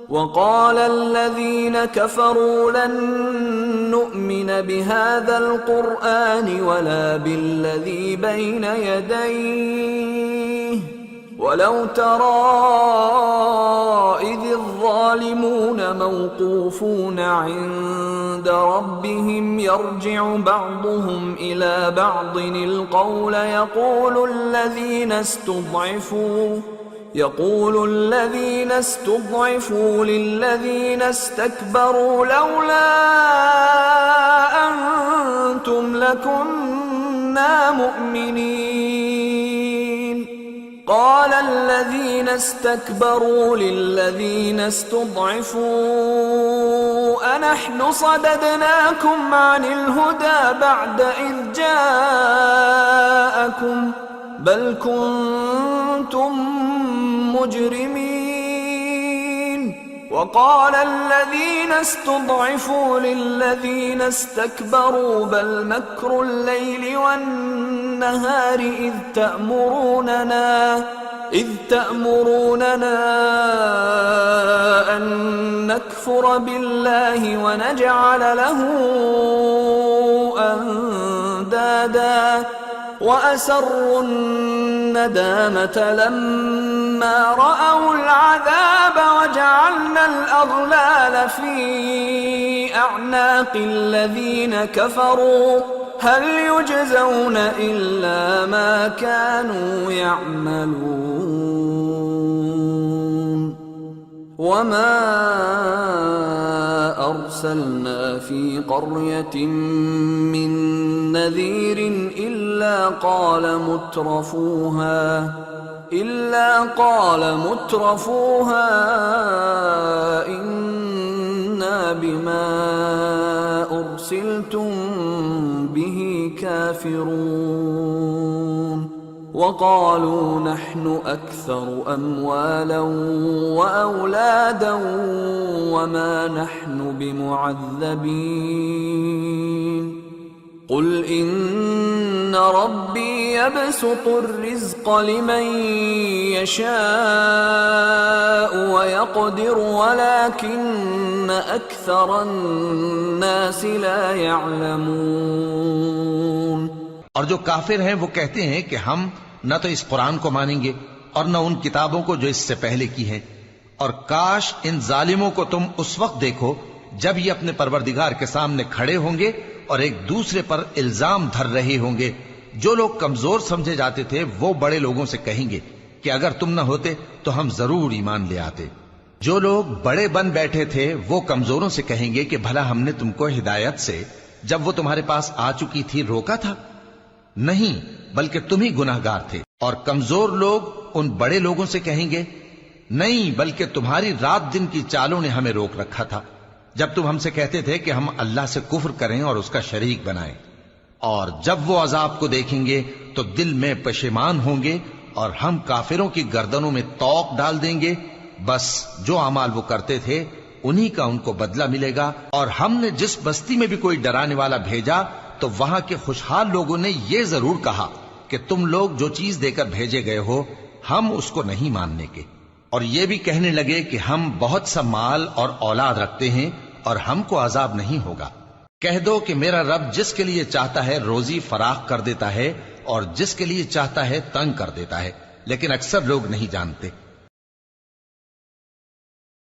وقال الذين كفروا لن نؤمن بهذا القرآن ولا بالذي بين يديه ولو ترى إذ الظالمون موقوفون عند ربهم يرجع بعضهم إلى بعض القول يقول الذين استضعفوا للذين استكبروا لولا أنتم لكنا مؤمنين قال الذين استكبروا للذين استضعفوا أنحن صددناكم عن الهدى بعد إذ جاءكم بل كنتم مجرمين وقال الذين استضعفوا للذين استكبروا بل مكر الليل والنهار إذ تأمروننا أن نكفر بالله ونجعل له أندادا وأسروا الندامة لما رأوا العذاب وجعلنا الأغلال في أعناق الذين كفروا هل يجزون إلا ما كانوا يعملون وما أرسلنا في قرية من نذير إلا قال مترفوها إنا بما أرسلتم به كافرون وقالوا نحن أكثر أموالا وأولادا وما نحن بمعذبين قل إن ربي يبسط الرزق لمن يشاء ويقدر ولكن أكثر الناس لا يعلمون۔ اور جو کافر ہیں وہ کہتے ہیں کہ ہم نہ تو اس قرآن کو مانیں گے اور نہ ان کتابوں کو جو اس سے پہلے کی ہیں، اور کاش ان ظالموں کو تم اس وقت دیکھو جب یہ اپنے پروردگار کے سامنے کھڑے ہوں گے اور ایک دوسرے پر الزام دھر رہے ہوں گے۔ جو لوگ کمزور سمجھے جاتے تھے وہ بڑے لوگوں سے کہیں گے کہ اگر تم نہ ہوتے تو ہم ضرور ایمان لے آتے۔ جو لوگ بڑے بن بیٹھے تھے وہ کمزوروں سے کہیں گے کہ بھلا ہم نے تم کو ہدایت سے جب وہ تمہارے پاس آ چکی تھی روکا تھا؟ نہیں، بلکہ تم ہی گناہگار تھے۔ اور کمزور لوگ ان بڑے لوگوں سے کہیں گے نہیں، بلکہ تمہاری رات دن کی چالوں نے ہمیں روک رکھا تھا جب تم ہم سے کہتے تھے کہ ہم اللہ سے کفر کریں اور اس کا شریک بنائیں۔ اور جب وہ عذاب کو دیکھیں گے تو دل میں پشیمان ہوں گے اور ہم کافروں کی گردنوں میں طوق ڈال دیں گے۔ بس جو اعمال وہ کرتے تھے انہی کا ان کو بدلہ ملے گا۔ اور ہم نے جس بستی میں بھی کوئی ڈرانے والا بھیجا تو وہاں کے خوشحال لوگوں نے یہ ضرور کہا کہ تم لوگ جو چیز دے کر بھیجے گئے ہو ہم اس کو نہیں ماننے کے، اور یہ بھی کہنے لگے کہ ہم بہت سا مال اور اولاد رکھتے ہیں اور ہم کو عذاب نہیں ہوگا۔ کہہ دو کہ میرا رب جس کے لیے چاہتا ہے روزی فراخ کر دیتا ہے اور جس کے لیے چاہتا ہے تنگ کر دیتا ہے، لیکن اکثر لوگ نہیں جانتے۔